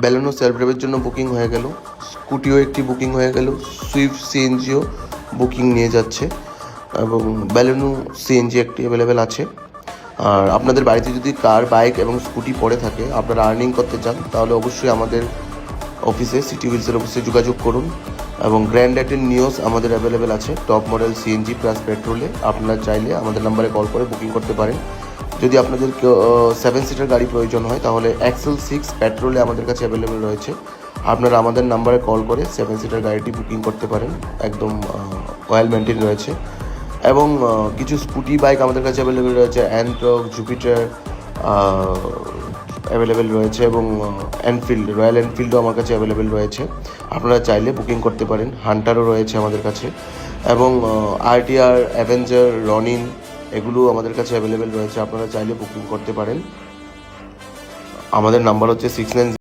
Baleno self ড্রাইভের জন্য booking হয়ে গেল, স্কুটিও একটি বুকিং হয়ে গেল, সুইফট সিএনজিও বুকিং নিয়ে যাচ্ছে এবং ব্যালেনো সিএনজি একটি অ্যাভেলেবেল আছে। আর আপনাদের বাড়িতে যদি কার, বাইক এবং স্কুটি পড়ে থাকে, আপনারা আর্নিং করতে চান, তাহলে অবশ্যই আমাদের অফিসে, সিটি হুইলসের অফিসে যোগাযোগ করুন। এবং গ্র্যান্ড আইটেন নিওস আমাদের অ্যাভেলেবেল আছে টপ মডেল সিএনজি প্লাস পেট্রোলে। আপনারা চাইলে আমাদের নাম্বারে কল করে বুকিং করতে পারেন। যদি আপনাদের 7 সিটার গাড়ি প্রয়োজন হয়, তাহলে এক্সেল 6 পেট্রোলে আমাদের কাছে অ্যাভেলেবেল রয়েছে। আপনারা আমাদের নাম্বারে কল করে 7 সিটার গাড়িটি বুকিং করতে পারেন, একদম ওয়েল মেনটেন রয়েছে। এবং কিছু স্কুটি বাইক আমাদের কাছে অ্যাভেলেবেল রয়েছে, অ্যান্ট্রক, জুপিটার অ্যাভেলেবেল রয়েছে এবং রয়্যাল এনফিল্ডও আমার কাছে অ্যাভেলেবেল রয়েছে। আপনারা চাইলে বুকিং করতে পারেন। হান্টারও রয়েছে আমাদের কাছে এবং আরটিআর, অ্যাভেঞ্জার, রনিন এগুলো আমাদের কাছে অ্যাভেলেবেল রয়েছে। আপনারা চাইলে বুকিং করতে পারেন। আমাদের নাম্বার হচ্ছে 69